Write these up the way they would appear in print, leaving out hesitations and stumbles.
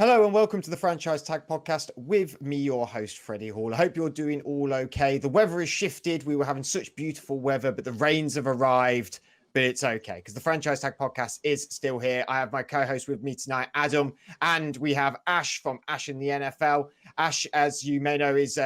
Hello and welcome to the Franchise Tag Podcast with me, your host, Freddie Hall. I hope you're doing all okay. The weather has shifted. We were having such beautiful weather, but the rains have arrived. But it's okay because the Franchise Tag Podcast is still here. I have my co-host with me tonight, Adam, and we have Ash from Ash in the NFL. Ash, as you may know, is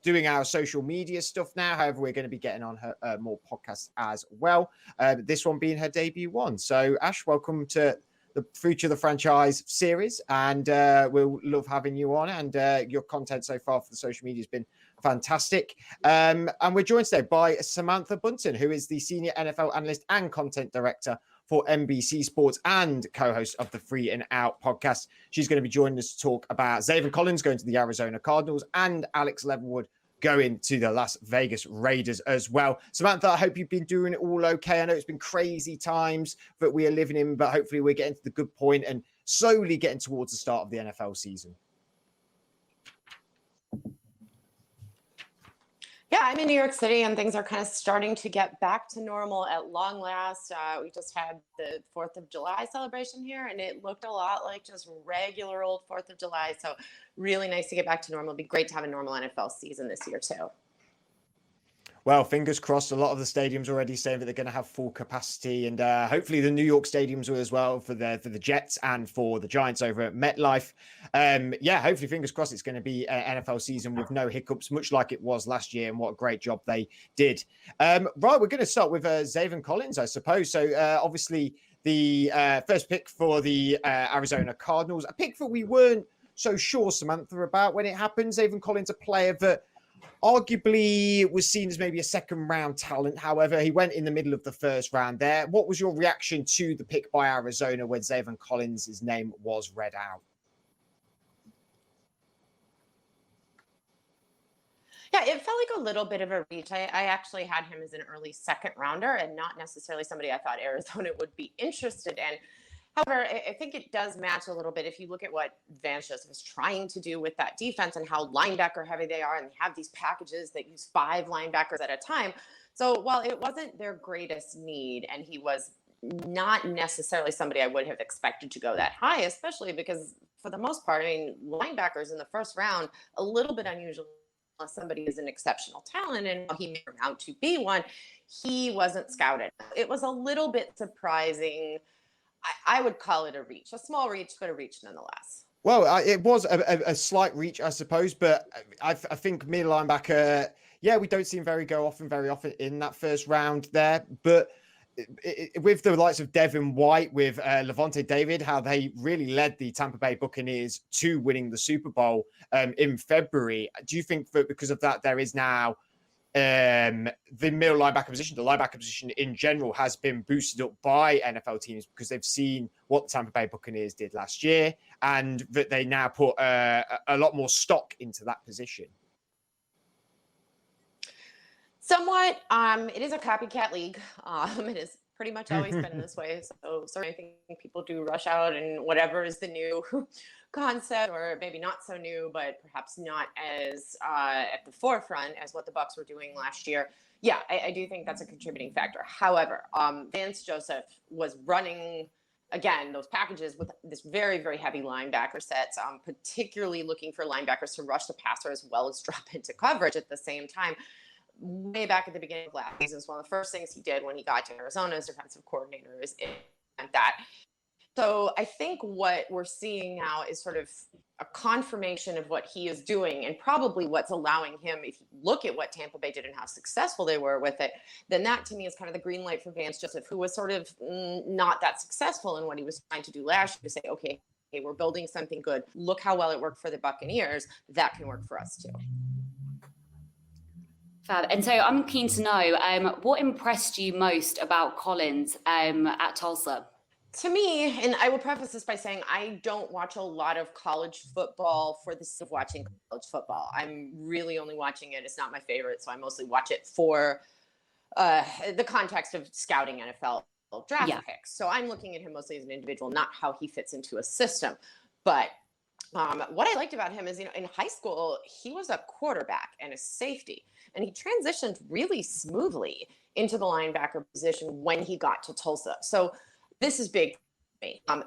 doing our social media stuff now. However, we're going to be getting on her more podcasts as well. This one being her debut one. So, Ash, welcome to the Future of the Franchise series, and we'll love having you on, and your content so far for the social media has been fantastic. And we're joined today by Samantha Bunton, who is the senior NFL analyst and content director for NBC Sports and co-host of the Free and Out podcast. She's going to be joining us to talk about Zaven Collins going to the Arizona Cardinals and Alex Leatherwood going to the Las Vegas Raiders as well. Samantha, I hope you've been doing it all okay. I know it's been crazy times that we are living in, but hopefully we're getting to the good point and slowly getting towards the start of the NFL season. Yeah, I'm in New York City and things are kind of starting to get back to normal at long last. We just had the 4th of July celebration here and it looked a lot like just regular old 4th of July. So really nice to get back to normal. It'd be great to have a normal NFL season this year too. Well, fingers crossed. A lot of the stadiums already saying that they're going to have full capacity, and hopefully the New York stadiums will as well for the Jets and for the Giants over at MetLife. Hopefully, fingers crossed, it's going to be an NFL season with no hiccups, much like it was last year, and what a great job they did. Right, we're going to start with Zaven Collins, I suppose. So obviously the first pick for the Arizona Cardinals, a pick that we weren't so sure, Samantha, about when it happened. Zaven Collins, a player that arguably was seen as maybe a second round talent. However, he went in the middle of the first round there. What was your reaction to the pick by Arizona when Zaven Collins' name was read out? Yeah, it felt like a little bit of a reach. I actually had him as an early second rounder and not necessarily somebody I thought Arizona would be interested in. However, I think it does match a little bit if you look at what Vance Joseph is trying to do with that defense and how linebacker heavy they are, and they have these packages that use 5 linebackers at a time. So while it wasn't their greatest need, and he was not necessarily somebody I would have expected to go that high, especially because for the most part, I mean, linebackers in the first round, a little bit unusual unless somebody is an exceptional talent, and while he may turn out to be one, he wasn't scouted. It was a little bit surprising. I would call it a reach, a small reach, but a reach nonetheless. Well, it was a slight reach, I suppose, but I think middle linebacker, we don't see him very often in that first round there. But with the likes of Devin White, with Levante David, how they really led the Tampa Bay Buccaneers to winning the Super Bowl in February, do you think that because of that, there is now the middle linebacker position, the linebacker position in general, has been boosted up by NFL teams because they've seen what the Tampa Bay Buccaneers did last year, and that they now put a lot more stock into that position? Somewhat. It is a copycat league. It has pretty much always been this way. So certainly I think people do rush out and whatever is the new concept, or maybe not so new, but perhaps not as at the forefront as what the Bucs were doing last year. Yeah, I do think that's a contributing factor. However, Vance Joseph was running, again, those packages with this very, very heavy linebacker sets, particularly looking for linebackers to rush the passer as well as drop into coverage at the same time. Way back at the beginning of last season, one of the first things he did when he got to Arizona as defensive coordinator is that. So I think what we're seeing now is sort of a confirmation of what he is doing, and probably what's allowing him, if you look at what Tampa Bay did and how successful they were with it, then that to me is kind of the green light for Vance Joseph, who was sort of not that successful in what he was trying to do last year, to say, okay, we're building something good. Look how well it worked for the Buccaneers. That can work for us too. Fab. And so I'm keen to know, what impressed you most about Collins at Tulsa? To me, and I will preface this by saying I don't watch a lot of college football for the sake of watching college football. I'm really only watching it. It's not my favorite, so I mostly watch it for the context of scouting NFL draft picks. So I'm looking at him mostly as an individual, not how he fits into a system. But what I liked about him is, in high school, he was a quarterback and a safety, and he transitioned really smoothly into the linebacker position when he got to Tulsa. So this is big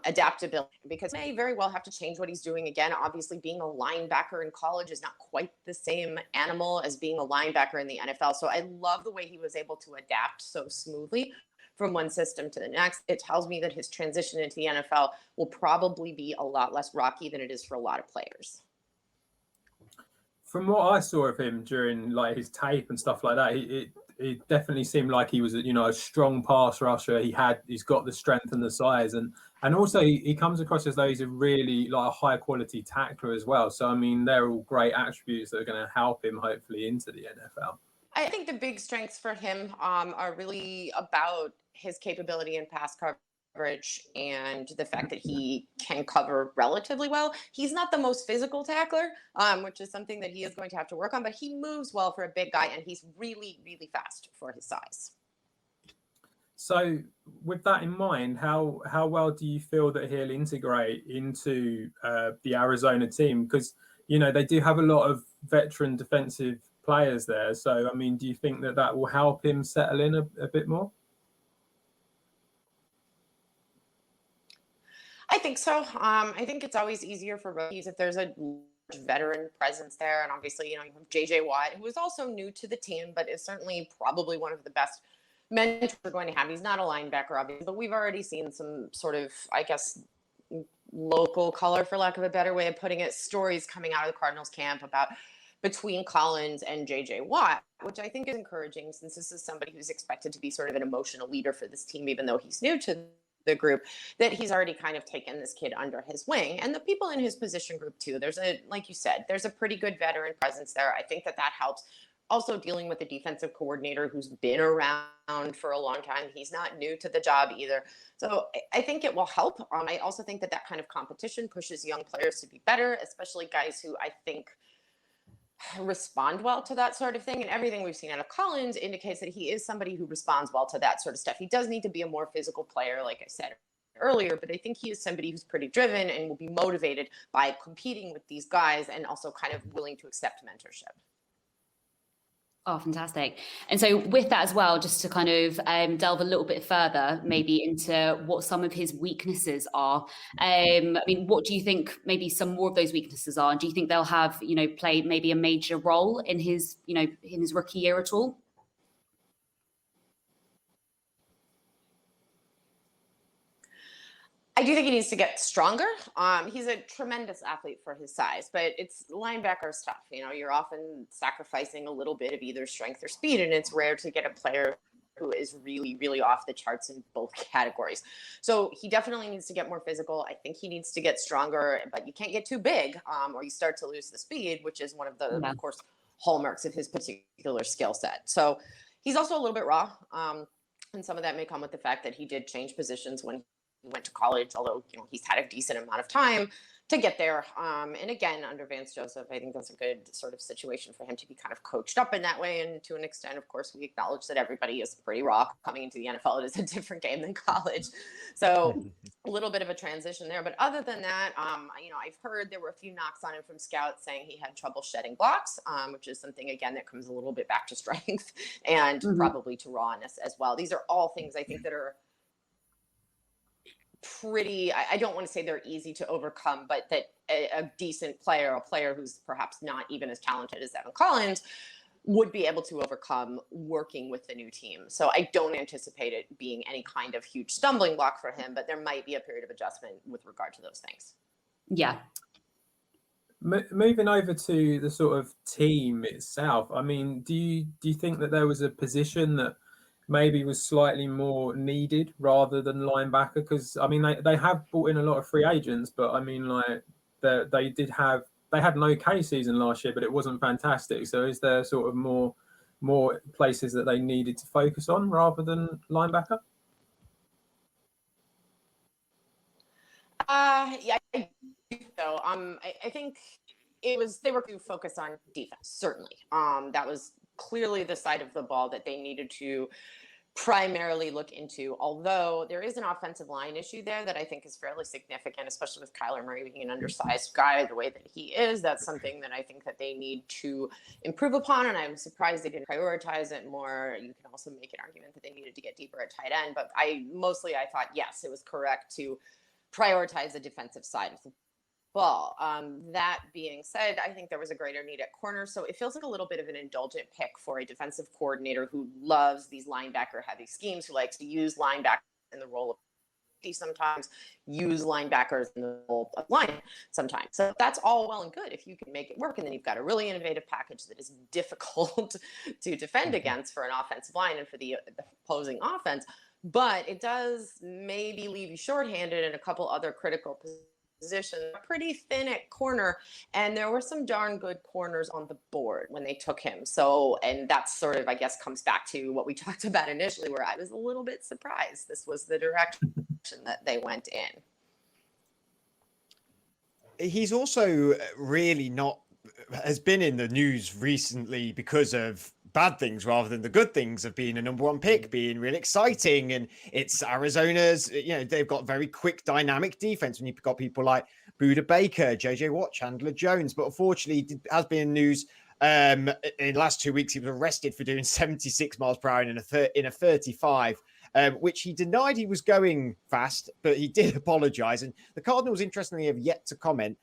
adaptability, because he may very well have to change what he's doing again. Obviously, being a linebacker in college is not quite the same animal as being a linebacker in the NFL. So I love the way he was able to adapt so smoothly from one system to the next. It tells me that his transition into the NFL will probably be a lot less rocky than it is for a lot of players. From what I saw of him during like his tape and stuff like that, it definitely seemed like he was, a strong pass rusher. He's got the strength and the size, and also he comes across as though he's a really like a high quality tackler as well. So I mean, they're all great attributes that are going to help him hopefully into the NFL. I think the big strengths for him are really about his capability in pass coverage and the fact that he can cover relatively well. He's not the most physical tackler, which is something that he is going to have to work on, but he moves well for a big guy, and he's really, really fast for his size. So with that in mind, how well do you feel that he'll integrate into the Arizona team? Because, they do have a lot of veteran defensive players there. So, I mean, do you think that will help him settle in a bit more? I think so. I think it's always easier for rookies if there's a veteran presence there. And obviously, you have JJ Watt, who is also new to the team, but is certainly probably one of the best mentors we're going to have. He's not a linebacker, obviously, but we've already seen some sort of, I guess, local color, for lack of a better way of putting it, stories coming out of the Cardinals camp about between Collins and JJ Watt, which I think is encouraging, since this is somebody who's expected to be sort of an emotional leader for this team, even though he's new to the group, that he's already kind of taken this kid under his wing. And the people in his position group too, like you said, there's a pretty good veteran presence there. I think that helps. Also dealing with a defensive coordinator who's been around for a long time. He's not new to the job either. So I think it will help. I also think that kind of competition pushes young players to be better, especially guys who I think respond well to that sort of thing. And everything we've seen out of Collins indicates that he is somebody who responds well to that sort of stuff. He does need to be a more physical player, like I said earlier, but I think he is somebody who's pretty driven and will be motivated by competing with these guys, and also kind of willing to accept mentorship. Oh, fantastic. And so with that as well, just to kind of delve a little bit further, maybe into what some of his weaknesses are. I mean, what do you think maybe some more of those weaknesses are? And do you think they'll have, play maybe a major role in his, in his rookie year at all? I do think he needs to get stronger. He's a tremendous athlete for his size, but it's linebacker stuff. You're often sacrificing a little bit of either strength or speed, and it's rare to get a player who is really, really off the charts in both categories. So he definitely needs to get more physical. I think he needs to get stronger, but you can't get too big, or you start to lose the speed, which is one of the, of course, hallmarks of his particular skill set. So he's also a little bit raw, and some of that may come with the fact that he did change positions when he went to college, although he's had a decent amount of time to get there. And again, under Vance Joseph, I think that's a good sort of situation for him to be kind of coached up in that way. And to an extent, of course, we acknowledge that everybody is pretty raw coming into the NFL. It is a different game than college. So a little bit of a transition there. But other than that, I've heard there were a few knocks on him from scouts saying he had trouble shedding blocks, which is something, again, that comes a little bit back to strength and probably to rawness as well. These are all things I think that are pretty, I don't want to say they're easy to overcome, but that a decent player, a player who's perhaps not even as talented as Evan Collins, would be able to overcome working with the new team. So I don't anticipate it being any kind of huge stumbling block for him, but there might be a period of adjustment with regard to those things. Yeah. Moving over to the sort of team itself, I mean, do you think that there was a position that maybe was slightly more needed rather than linebacker? Because I mean, they have brought in a lot of free agents, but I mean, like they had an okay season last year, but it wasn't fantastic. So is there sort of more places that they needed to focus on rather than linebacker? Yeah, so I think they were to focus on defense, certainly. That was clearly the side of the ball that they needed to primarily look into, although there is an offensive line issue there that I think is fairly significant, especially with Kyler Murray being an undersized guy the way that he is. That's something that I think that they need to improve upon, and I'm surprised they didn't prioritize it more. You can also make an argument that they needed to get deeper at tight end, but I thought, yes, it was correct to prioritize the defensive side of the ball. That being said, I think there was a greater need at corner. So it feels like a little bit of an indulgent pick for a defensive coordinator who loves these linebacker heavy schemes, who likes to use linebackers in the role of sometimes, use linebackers in the role of line sometimes. So that's all well and good if you can make it work. And then you've got a really innovative package that is difficult to defend against for an offensive line and for the opposing offense. But it does maybe leave you shorthanded in a couple other critical position, pretty thin at corner, and there were some darn good corners on the board when they took him. So, and that's sort of, I guess, comes back to what we talked about initially, where I was a little bit surprised this was the direction that they went in. He's also really not, has been in the news recently because of bad things rather than the good things of being a number one pick, being really exciting. And it's Arizona's, they've got very quick, dynamic defense when you've got people like Buda Baker, JJ Watt, Chandler Jones. But unfortunately, it has been news in the last 2 weeks, he was arrested for doing 76 miles per hour in a 35. Which he denied he was going fast, but he did apologize. And the Cardinals, interestingly, have yet to comment.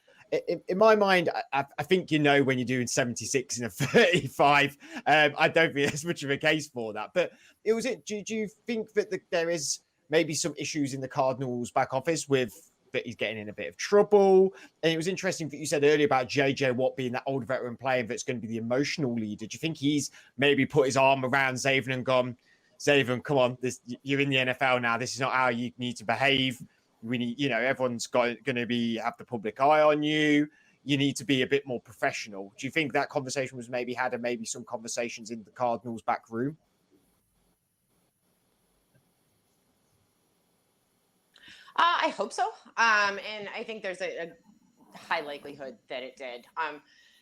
In my mind, I think when you're doing 76 in a 35, I don't think there's much of a case for that. But do you think that there is maybe some issues in the Cardinals back office with that he's getting in a bit of trouble? And it was interesting that you said earlier about JJ Watt being that old veteran player that's going to be the emotional leader. Do you think he's maybe put his arm around Zaven and gone, Zaven, come on, you're in the NFL now. This is not how you need to behave. We need, everyone's going to have the public eye on you. You need to be a bit more professional. Do you think that conversation was maybe had, and maybe some conversations in the Cardinals back room? I hope so. And I think there's a high likelihood that it did.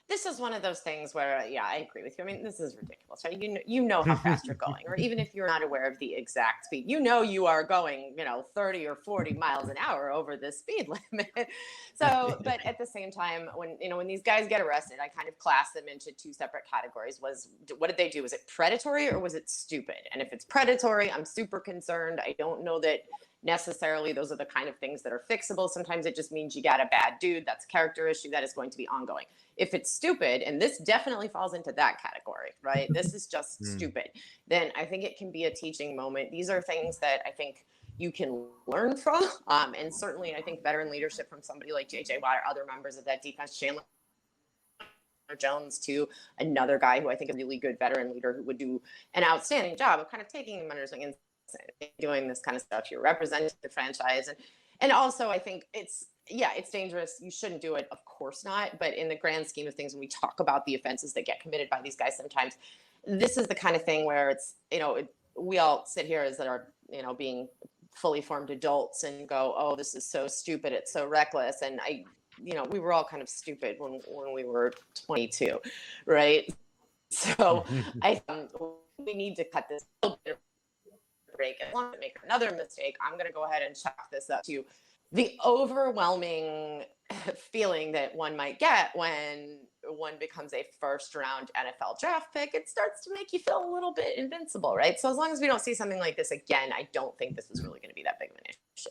This is one of those things where, I agree with you. I mean, this is ridiculous, right? You know how fast you're going, or even if you're not aware of the exact speed, you are going, 30 or 40 miles an hour over the speed limit. So, but at the same time, when these guys get arrested, I kind of class them into two separate categories. What did they do? Was it predatory or was it stupid? And if it's predatory, I'm super concerned. I don't know that necessarily those are the kind of things that are fixable. Sometimes it just means you got a bad dude. That's a character issue that is going to be ongoing. If it's stupid, and this definitely falls into that category, right? This is just stupid. Then I think it can be a teaching moment. These are things that I think you can learn from. And certainly I think veteran leadership from somebody like JJ Watt or other members of that defense, Chandler Jones, to another guy who I think is a really good veteran leader who would do an outstanding job of kind of taking them under his wing and doing this kind of stuff. You're representing the franchise. And also I think it's dangerous. You shouldn't do it. Of course not. But in the grand scheme of things, when we talk about the offenses that get committed by these guys, sometimes this is the kind of thing where it's, we all sit here as that are, being fully formed adults and go, oh, this is so stupid. It's so reckless. And we were all kind of stupid when we were 22. Right. So we need to cut this a little bit of break. If I want to make another mistake, I'm going to go ahead and chalk this up to the overwhelming feeling that one might get when one becomes a first round NFL draft pick. It starts to make you feel a little bit invincible, right? So as long as we don't see something like this again, I don't think this is really going to be that big of an issue.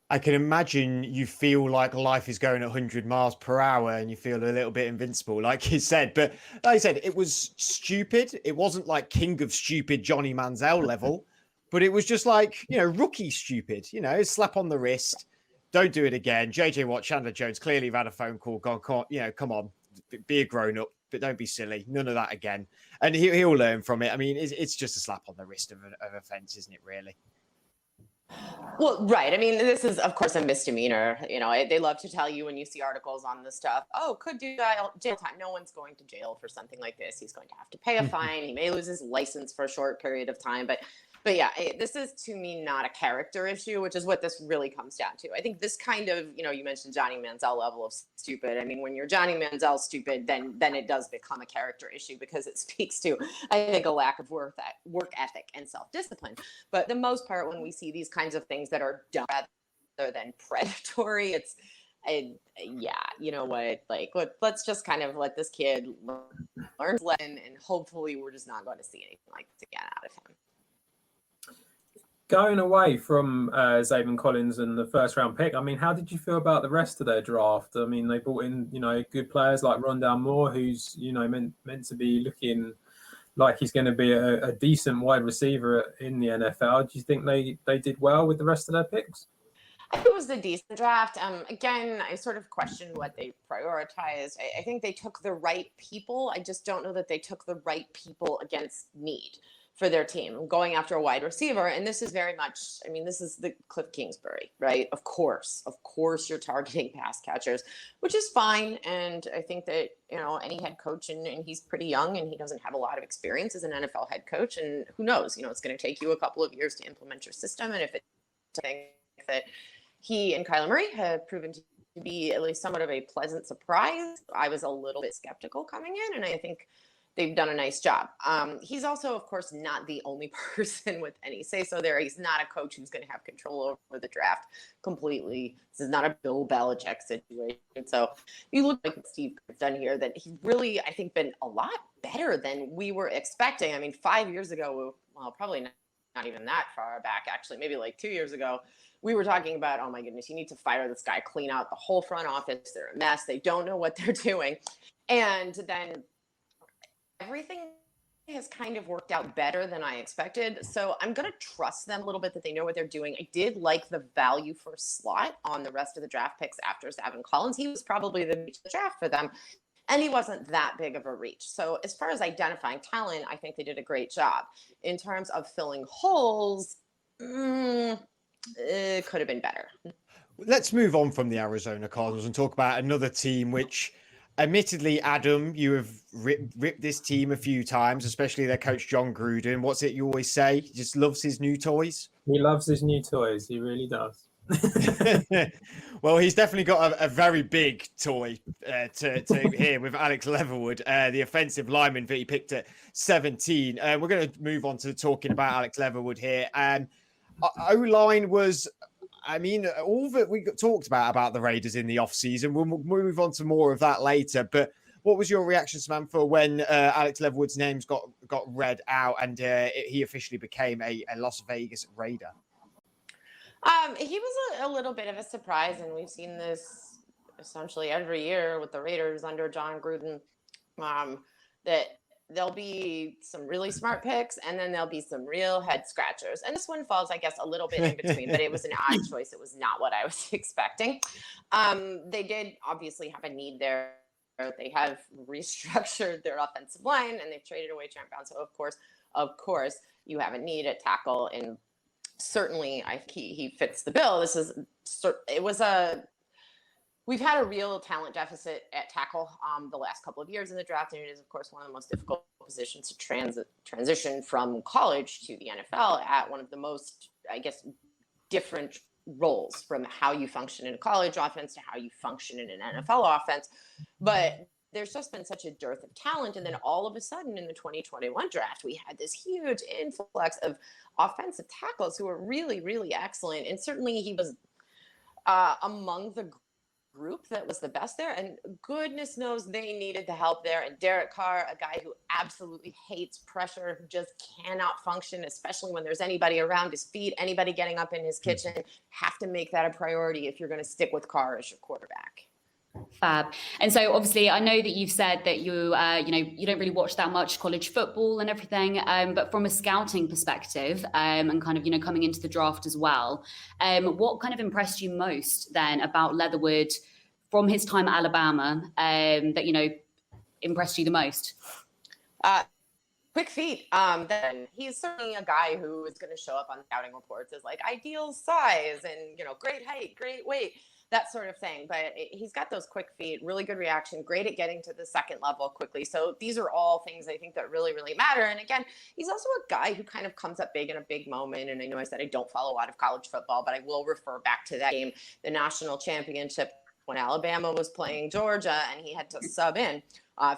I can imagine you feel like life is going 100 miles per hour and you feel a little bit invincible, like you said. But like I said, it was stupid. It wasn't like king of stupid Johnny Manziel level, but it was just like, rookie stupid, slap on the wrist. Don't do it again. JJ Watt, Chandler Jones clearly have had a phone call, gone, come on, be a grown up, but don't be silly. None of that again. And he'll learn from it. I mean, it's just a slap on the wrist of an offense, isn't it, really? Well, right. I mean, this is, of course, a misdemeanor. They love to tell you when you see articles on this stuff, could do jail time. No one's going to jail for something like this. He's going to have to pay a fine. He may lose his license for a short period of time. But yeah, this is, to me, not a character issue, which is what this really comes down to. I think this kind of, you mentioned Johnny Manziel level of stupid. I mean, when you're Johnny Manziel stupid, then it does become a character issue because it speaks to, I think, a lack of work ethic and self-discipline. But the most part, when we see these kinds of things that are done rather than predatory, it's, you know what, let's just kind of let this kid learn and hopefully we're just not going to see anything like this again out of him. going away from Zaven Collins and the first round pick, I mean, how did you feel about the rest of their draft? I mean, they brought in, good players like Rondale Moore, who's, meant to be looking like he's going to be a decent wide receiver in the NFL. Do you think they did well with the rest of their picks? I think it was a decent draft. Again, I sort of questioned what they prioritized. I think they took the right people. I just don't know that they took the right people against need for their team, going after a wide receiver. And this is very much, this is the Cliff Kingsbury, right? Of course you're targeting pass catchers, which is fine. And I think that, any head coach, and he's pretty young and he doesn't have a lot of experience as an NFL head coach. And who knows, it's going to take you a couple of years to implement your system. And if it's something that he and Kyler Murray have proven to be at least somewhat of a pleasant surprise, I was a little bit skeptical coming in, and I think they've done a nice job. He's also, of course, not the only person with any say-so there. He's not a coach who's going to have control over the draft completely. This is not a Bill Belichick situation. So you look like what Steve has done here, that he's really, I think, been a lot better than we were expecting. 5 years ago, well, probably not even that far back, actually, maybe like 2 years ago, we were talking about, oh my goodness, you need to fire this guy, clean out the whole front office. They're a mess. They don't know what they're doing. And then everything has kind of worked out better than I expected. So I'm going to trust them a little bit that they know what they're doing. I did like the value for slot on the rest of the draft picks after Zaven Collins. He was probably the draft for them, and he wasn't that big of a reach. So as far as identifying talent, I think they did a great job. In terms of filling holes, it could have been better. Let's move on from the Arizona Cardinals and talk about another team which, admittedly, Adam, you have ripped this team a few times, especially their coach, John Gruden. What's it you always say? He just loves his new toys? He loves his new toys. He really does. Well, he's definitely got a very big toy to here with Alex Leatherwood, the offensive lineman that he picked at 17. We're going to move on to talking about Alex Leatherwood here. O-line was, all that we talked about the Raiders in the offseason. We'll move on to more of that later. But what was your reaction, Samantha, when Alex Leatherwood's names got read out and he officially became a Las Vegas Raider? He was a little bit of a surprise, and we've seen this essentially every year with the Raiders under John Gruden, that there'll be some really smart picks, and then there'll be some real head scratchers. And this one falls, I guess, a little bit in between, but it was an odd choice. It was not what I was expecting. They did obviously have a need there. They have restructured their offensive line, and they've traded away Trent Brown. So, of course, you have a need at tackle, and certainly he fits the bill. We've had a real talent deficit at tackle the last couple of years in the draft, and it is, of course, one of the most difficult positions to transition from college to the NFL at one of the most, I guess, different roles from how you function in a college offense to how you function in an NFL offense. But there's just been such a dearth of talent, and then all of a sudden in the 2021 draft, we had this huge influx of offensive tackles who were really, really excellent, and certainly he was among the group that was the best there, and goodness knows they needed the help there. And Derek Carr, a guy who absolutely hates pressure, who just cannot function, especially when there's anybody around his feet, anybody getting up in his kitchen, have to make that a priority if you're going to stick with Carr as your quarterback. Fab. And so obviously I know that you've said that you don't really watch that much college football and everything, but from a scouting perspective and kind of, coming into the draft as well, what kind of impressed you most then about Leatherwood from his time at Alabama that, impressed you the most? Quick feet. Then he's certainly a guy who is going to show up on scouting reports as like ideal size and, great height, great weight, that sort of thing. But he's got those quick feet, really good reaction, great at getting to the second level quickly. So these are all things I think that really, really matter. And again, he's also a guy who kind of comes up big in a big moment. And I know I said I don't follow a lot of college football, but I will refer back to that game, the national championship, when Alabama was playing Georgia, and he had to sub in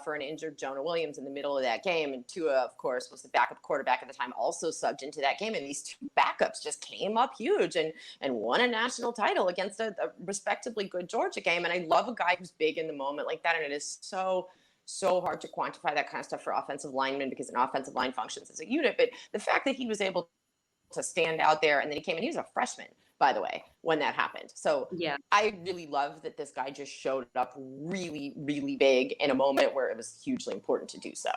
for an injured Jonah Williams in the middle of that game. And Tua, of course, was the backup quarterback at the time, also subbed into that game. And these two backups just came up huge and won a national title against a respectably good Georgia game. And I love a guy who's big in the moment like that. And it is so hard to quantify that kind of stuff for offensive linemen because an offensive line functions as a unit. But the fact that he was able to stand out there. And then he came in, he was a freshman, by the way, when that happened. So Yeah. I really love that this guy just showed up really, really big in a moment where it was hugely important to do so.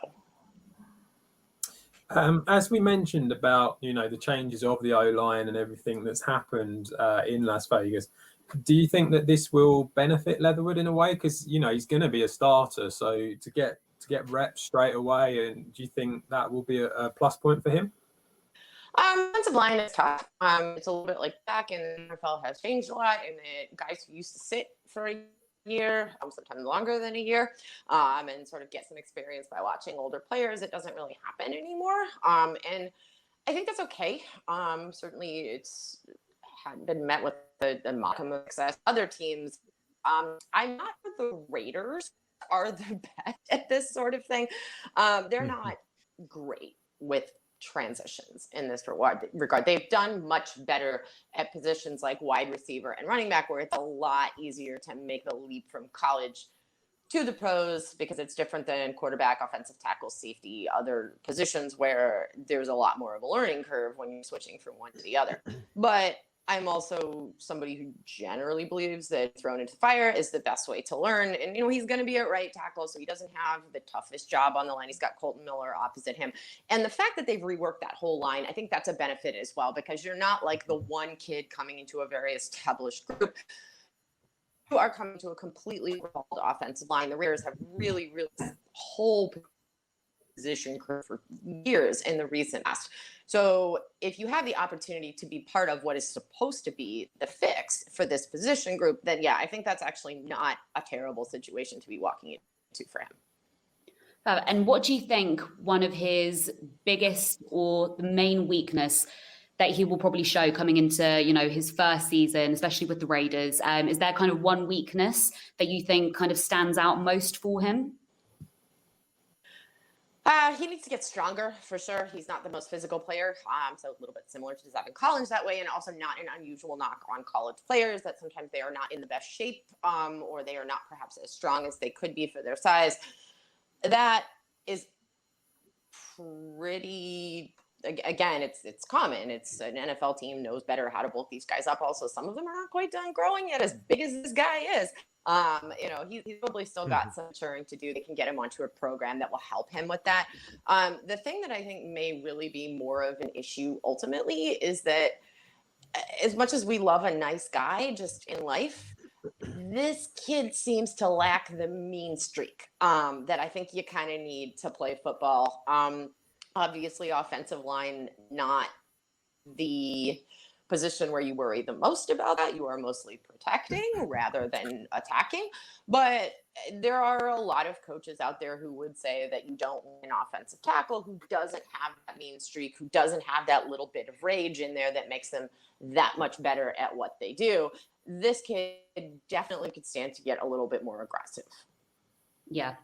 As we mentioned about, the changes of the O-line and everything that's happened in Las Vegas, do you think that this will benefit Leatherwood in a way? Because, he's going to be a starter. So to get reps straight away, and do you think that will be a plus point for him? Offensive line is tough. It's a little bit like back in the NFL has changed a lot, and the guys who used to sit for a year, sometimes longer than a year, and sort of get some experience by watching older players. It doesn't really happen anymore. And I think that's okay. Certainly it's hadn't been met with the modicum of success. Other teams, I'm not sure the Raiders are the best at this sort of thing. They're not great with transitions in this regard. They've done much better at positions like wide receiver and running back, where it's a lot easier to make the leap from college to the pros, because it's different than quarterback, offensive tackle, safety, other positions where there's a lot more of a learning curve when you're switching from one to the other. But I'm also somebody who generally believes that thrown into fire is the best way to learn. And, he's going to be at right tackle, so he doesn't have the toughest job on the line. He's got Colton Miller opposite him. And the fact that they've reworked that whole line, I think that's a benefit as well, because you're not like the one kid coming into a very established group. You are coming to a completely revolved offensive line. The Raiders have really whole position for years in the recent past. So if you have the opportunity to be part of what is supposed to be the fix for this position group, then yeah, I think that's actually not a terrible situation to be walking into for him. And what do you think one of his biggest or the main weakness that he will probably show coming into, his first season, especially with the Raiders? Is there kind of one weakness that you think kind of stands out most for him? He needs to get stronger for sure. He's not the most physical player. So a little bit similar to Devin Collins that way, and also not an unusual knock on college players that sometimes they are not in the best shape, or they are not perhaps as strong as they could be for their size. That is pretty, again, it's common. It's an NFL team knows better how to bulk these guys up. Also, some of them are not quite done growing yet, as big as this guy is. He's probably still got some maturing to do. They can get him onto a program that will help him with that. The thing that I think may really be more of an issue ultimately is that as much as we love a nice guy just in life, this kid seems to lack the mean streak that I think you kind of need to play football. Obviously, offensive line, not the position where you worry the most about that. You are mostly protecting rather than attacking. But there are a lot of coaches out there who would say that you don't want an offensive tackle who doesn't have that mean streak, who doesn't have that little bit of rage in there that makes them that much better at what they do. This kid definitely could stand to get a little bit more aggressive. Yeah.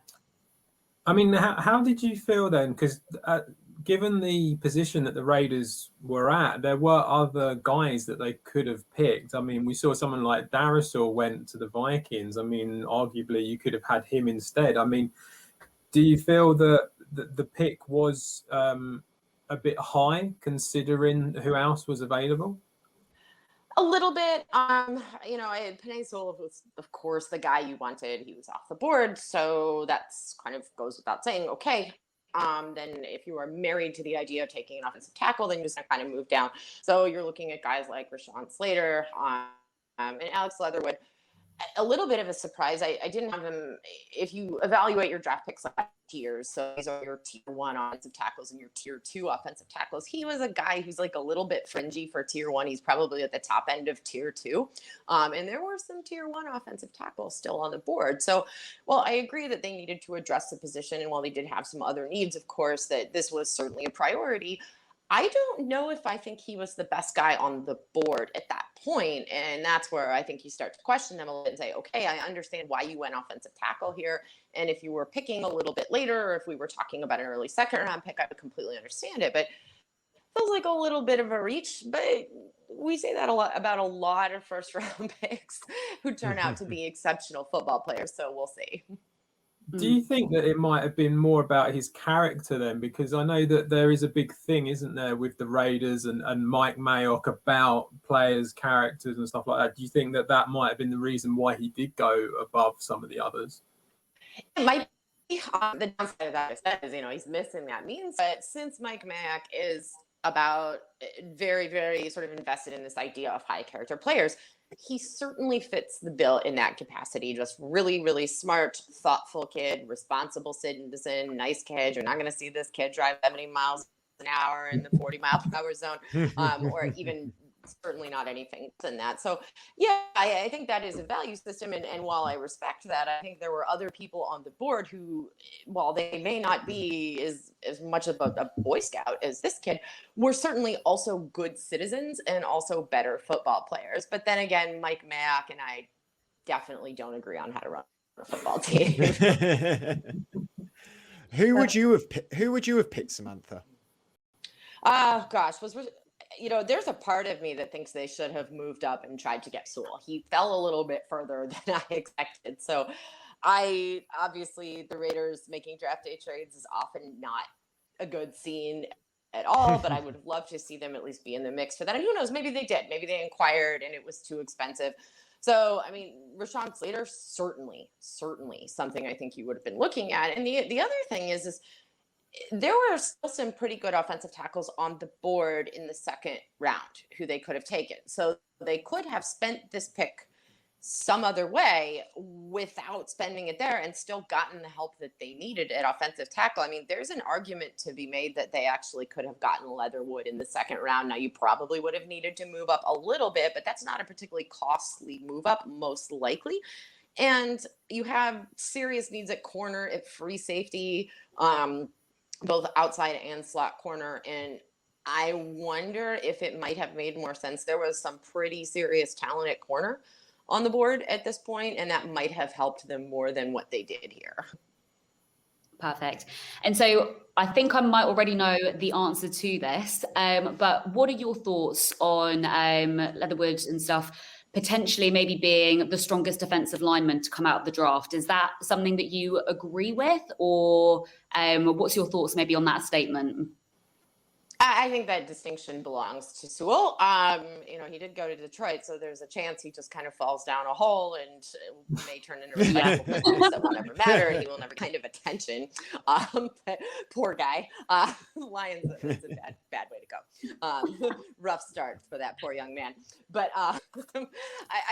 I mean, how did you feel then? Because given the position that the Raiders were at, there were other guys that they could have picked. I mean, we saw someone like Darisaw went to the Vikings. I mean, arguably you could have had him instead. I mean, do you feel that the pick was a bit high considering who else was available? A little bit. Penei Sewell was, of course, the guy you wanted. He was off the board. So that's kind of goes without saying, okay. Then if you are married to the idea of taking an offensive tackle, then you just kind of move down. So you're looking at guys like Rashawn Slater and Alex Leatherwood. A little bit of a surprise. I didn't have him. If you evaluate your draft picks like tiers, so these are your tier 1 offensive tackles and your tier 2 offensive tackles. He was a guy who's like a little bit fringy for tier 1. He's probably at the top end of tier 2. And there were some tier 1 offensive tackles still on the board. So, well, I agree that they needed to address the position. And while they did have some other needs, of course, that this was certainly a priority. I don't know if I think he was the best guy on the board at that point. And that's where I think you start to question them a little bit and say, okay, I understand why you went offensive tackle here. And if you were picking a little bit later, or if we were talking about an early second round pick, I would completely understand it. But it feels like a little bit of a reach. But we say that a lot about a lot of first round picks who turn out to be exceptional football players. So we'll see. Do you think that it might have been more about his character then? Because I know that there is a big thing, isn't there, with the Raiders and Mike Mayock about players' characters and stuff like that. Do you think that that might have been the reason why he did go above some of the others? It might be. The downside of that is, he's missing that means. But since Mike Mayock is about very, very sort of invested in this idea of high character players, he certainly fits the bill in that capacity. Just really, really smart, thoughtful kid, responsible citizen, nice kid. You're not going to see this kid drive 70 miles an hour in the 40-mile-per-hour zone, or even certainly not anything than that. So yeah, I think that is a value system. And while I respect that, I think there were other people on the board who, while they may not be as much of a Boy Scout as this kid, were certainly also good citizens and also better football players. But then again, Mike Mayock and I definitely don't agree on how to run a football team. Who would you have picked, Samantha? Oh gosh, there's a part of me that thinks they should have moved up and tried to get Sewell. He fell a little bit further than I expected. So obviously the Raiders making draft day trades is often not a good scene at all, but I would love to see them at least be in the mix for that. And who knows, maybe they did. Maybe they inquired and it was too expensive. So, I mean, Rashawn Slater, certainly something I think you would have been looking at. And the other thing is there were still some pretty good offensive tackles on the board in the second round who they could have taken. So they could have spent this pick some other way without spending it there and still gotten the help that they needed at offensive tackle. I mean, there's an argument to be made that they actually could have gotten Leatherwood in the second round. Now, you probably would have needed to move up a little bit, but that's not a particularly costly move up, most likely. And you have serious needs at corner, at free safety, both outside and slot corner. And I wonder if it might have made more sense. There was some pretty serious talent at corner on the board at this point, and that might have helped them more than what they did here. Perfect. And so I think I might already know the answer to this, but what are your thoughts on Leatherwood and stuff potentially maybe being the strongest defensive lineman to come out of the draft? Is that something that you agree with, or what's your thoughts maybe on that statement? I think that distinction belongs to Sewell. He did go to Detroit, so there's a chance he just kind of falls down a hole and may turn into a apple that will never matter. He will never kind of attention. But poor guy. Lions, it's a bad way to go. Rough start for that poor young man. But I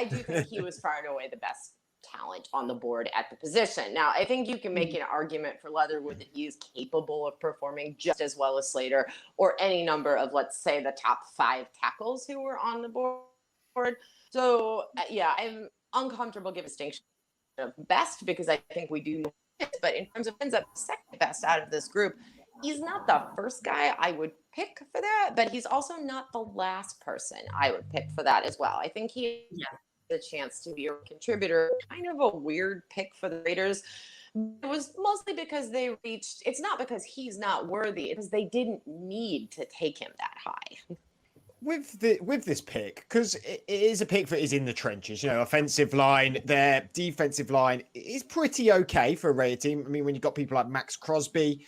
do think he was far and away the best talent on the board at the position. Now, I think you can make an argument for Leatherwood that he is capable of performing just as well as Slater or any number of, let's say, the top 5 tackles who were on the board. So, yeah, I'm uncomfortable giving distinction of best because I think we do know it. But in terms of ends up second best out of this group, he's not the first guy I would pick for that, but he's also not the last person I would pick for that as well. I think he a chance to be a contributor. Kind of a weird pick for the Raiders. It was mostly because it's not because he's not worthy, it's because they didn't need to take him that high. With this pick, because it is a pick that is in the trenches, offensive line, their defensive line is pretty okay for a Raider team. I mean, when you've got people like Max Crosby,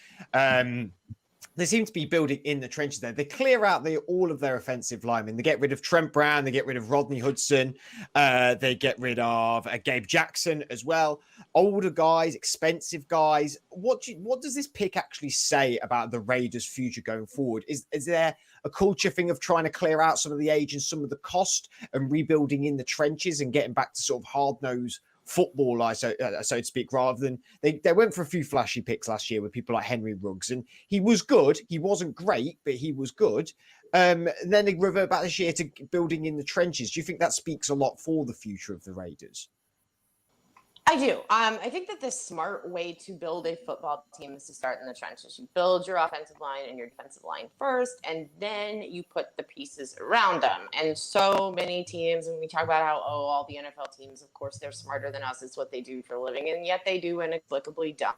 they seem to be building in the trenches there. They clear out all of their offensive linemen. They get rid of Trent Brown. They get rid of Rodney Hudson. They get rid of Gabe Jackson as well. Older guys, expensive guys. What does this pick actually say about the Raiders' future going forward? Is there a culture thing of trying to clear out some of the age and some of the cost and rebuilding in the trenches and getting back to sort of hard-nosed football, so to speak, rather than they went for a few flashy picks last year with people like Henry Ruggs, and he was good. He wasn't great, but he was good. And then they revert back this year to building in the trenches. Do you think that speaks a lot for the future of the Raiders? I do. I think that the smart way to build a football team is to start in the trenches. You build your offensive line and your defensive line first, and then you put the pieces around them. And so many teams, and we talk about how, all the NFL teams, of course, they're smarter than us. It's what they do for a living. And yet they do inexplicably dumb.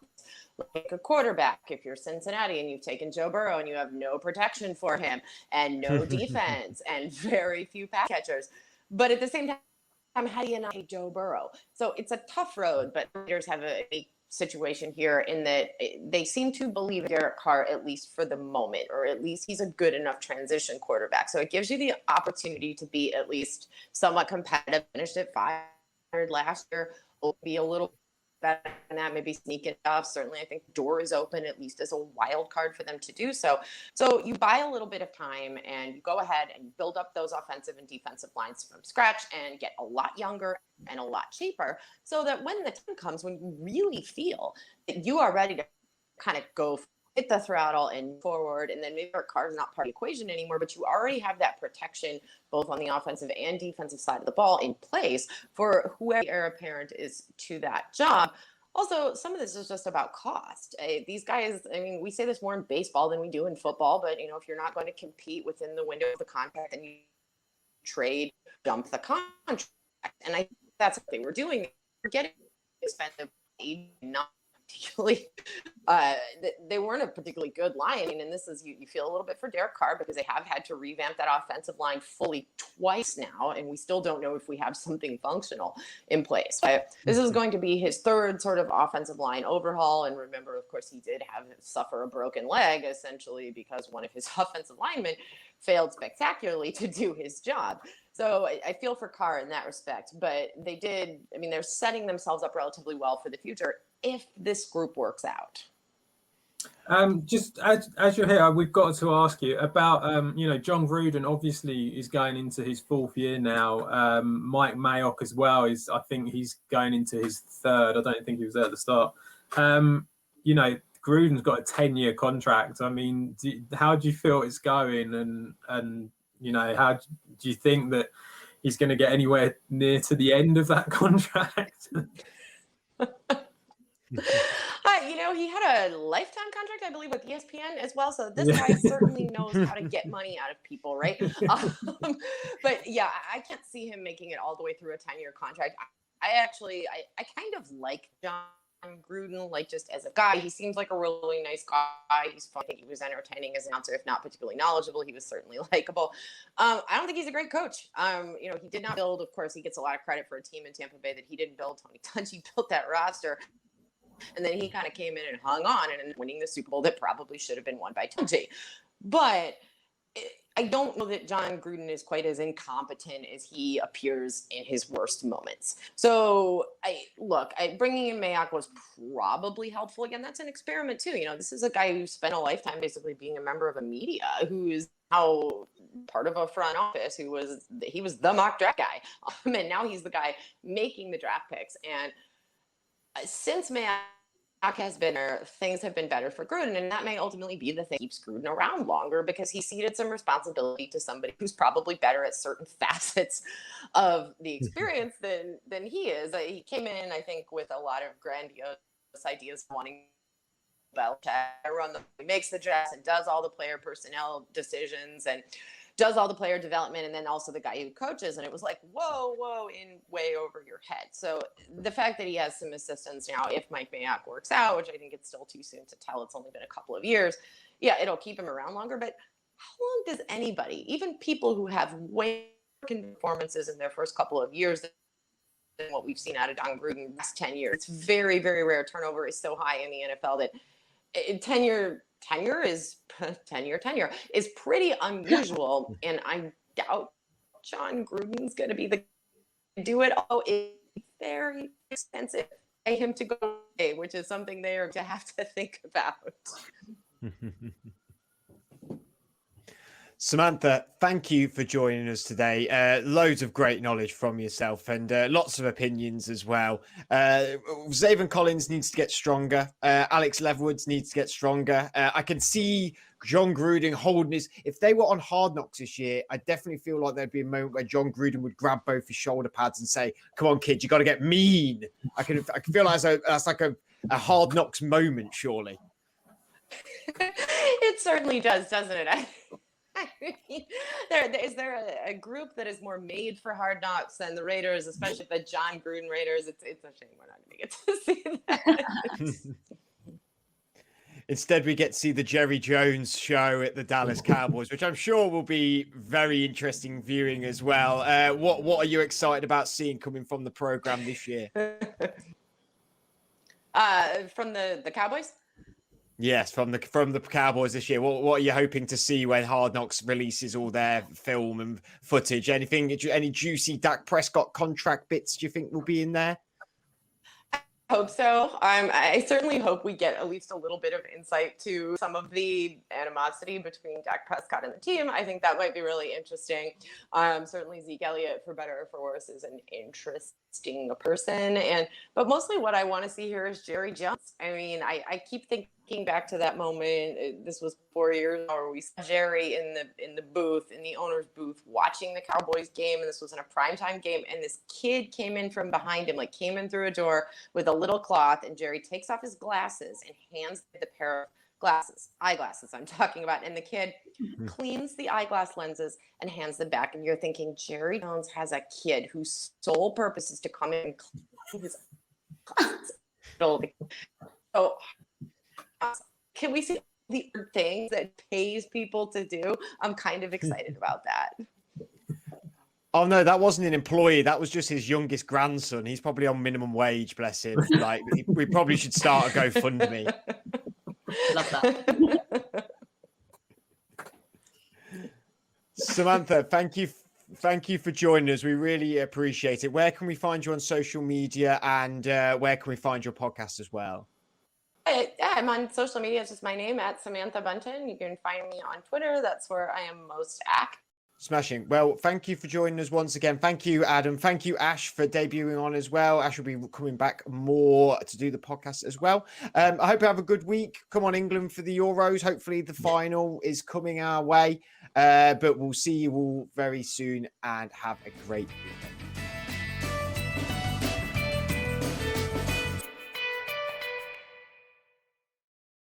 Like a quarterback, if you're Cincinnati and you've taken Joe Burrow and you have no protection for him and no defense and very few pass catchers. But at the same time, how do you not hate Joe Burrow? So it's a tough road, but Raiders have a situation here in that they seem to believe Derek Carr, at least for the moment, or at least he's a good enough transition quarterback. So it gives you the opportunity to be at least somewhat competitive. Finished at 500 last year. Will be a little better than that, maybe sneak it off. Certainly, I think the door is open, at least as a wild card for them to do so. So you buy a little bit of time and you go ahead and build up those offensive and defensive lines from scratch and get a lot younger and a lot cheaper, so that when the time comes when you really feel that you are ready to kind of go hit the throttle and forward, and then maybe our Carr's not part of the equation anymore, but you already have that protection both on the offensive and defensive side of the ball in place for whoever the heir apparent is to that job. Also, some of this is just about cost. These guys, I mean, we say this more in baseball than we do in football, but if you're not going to compete within the window of the contract, then you trade, dump the contract. And I think that's what they were doing. They're getting expensive, not particularly, they weren't a particularly good line. I mean, and this is, you feel a little bit for Derek Carr because they have had to revamp that offensive line fully twice now, and we still don't know if we have something functional in place. But this is going to be his third sort of offensive line overhaul. And remember, of course, he did suffer a broken leg, essentially, because one of his offensive linemen failed spectacularly to do his job. So I feel for Carr in that respect, but they're setting themselves up relatively well for the future if this group works out. Just as you're here, we've got to ask you about, John Gruden obviously is going into his fourth year now. Mike Mayock as well I think he's going into his third. I don't think he was there at the start. Gruden's got a 10-year contract. I mean, how do you feel it's going? And how do you think that he's going to get anywhere near to the end of that contract? He had a lifetime contract, I believe, with ESPN as well. So this guy certainly knows how to get money out of people, right? But yeah, I can't see him making it all the way through a 10-year contract. I kind of like John Gruden, like just as a guy. He seems like a really nice guy. He's fun. I think he was entertaining as an announcer, if not particularly knowledgeable. He was certainly likable. I don't think he's a great coach. He did not build, of course, he gets a lot of credit for a team in Tampa Bay that he didn't build. Tony Dungy built that roster. And then he kind of came in and hung on and winning the Super Bowl that probably should have been won by Dungy. But I don't know that John Gruden is quite as incompetent as he appears in his worst moments. So bringing in Mayock was probably helpful. Again, that's an experiment too. This is a guy who spent a lifetime basically being a member of a media, who is now part of a front office, he was the mock draft guy. And now he's the guy making the draft picks. And since Mayock has been there, things have been better for Gruden, and that may ultimately be the thing that keeps Gruden around longer, because he ceded some responsibility to somebody who's probably better at certain facets of the experience than he is. He came in, I think, with a lot of grandiose ideas, wanting to run he makes the drafts and does all the player personnel decisions and does all the player development, and then also the guy who coaches. And it was like, whoa, in way over your head. So the fact that he has some assistants now, if Mike Mayock works out, which I think it's still too soon to tell, it's only been a couple of years. Yeah, it'll keep him around longer. But how long does anybody, even people who have way more performances in their first couple of years than what we've seen out of John Gruden in the last 10 years, it's very, very rare. Turnover is so high in the NFL that tenure is pretty unusual, and I doubt John Gruden's going to be the do it. Oh, it's very expensive to pay him to go away, which is something they are to have to think about. Samantha, thank you for joining us today. Loads of great knowledge from yourself, and lots of opinions as well. Zaven Collins needs to get stronger. Alex Leatherwoods needs to get stronger. I can see John Gruden holding his... If they were on Hard Knocks this year, I definitely feel like there'd be a moment where John Gruden would grab both his shoulder pads and say, "Come on, kid, you got to get mean." I can feel like that's like a Hard Knocks moment, surely. It certainly does, doesn't it? Is there a group that is more made for Hard Knocks than the Raiders, especially the John Gruden Raiders? It's a shame we're not going to get to see that. Instead, we get to see the Jerry Jones show at the Dallas Cowboys, which I'm sure will be very interesting viewing as well. What are you excited about seeing coming from the program this year? From the Cowboys. Yes, from the Cowboys this year. What are you hoping to see when Hard Knocks releases all their film and footage? Any juicy Dak Prescott contract bits do you think will be in there? Hope so. I certainly hope we get at least a little bit of insight to some of the animosity between Dak Prescott and the team. I think that might be really interesting. Certainly Zeke Elliott, for better or for worse, is an interesting person. But mostly what I want to see here is Jerry Jones. I mean, I keep thinking back to that moment. This was 4 years ago, where we saw Jerry in the booth, in the owner's booth, watching the Cowboys game, and this was in a primetime game, and this kid came in from behind him, came in through a door with a little cloth, and Jerry takes off his glasses and hands the pair of eyeglasses I'm talking about, and the kid cleans the eyeglass lenses and hands them back, and you're thinking, Jerry Jones has a kid whose sole purpose is to come in and clean his glasses. So can we see the things that pays people to do? I'm kind of excited about that. Oh no, that wasn't an employee. That was just his youngest grandson. He's probably on minimum wage, bless him. We probably should start a GoFundMe. Love that. Samantha, thank you for joining us. We really appreciate it. Where can we find you on social media, and where can we find your podcast as well? I'm on social media. It's just my name, at Samantha Bunton. You can find me on Twitter. That's where I am most active. Smashing. Well, thank you for joining us once again. Thank you, Adam. Thank you, Ash, for debuting on as well. Ash will be coming back more to do the podcast as well. I hope you have a good week. Come on, England, for the Euros. Hopefully the final is coming our way. But we'll see you all very soon, and have a great weekend.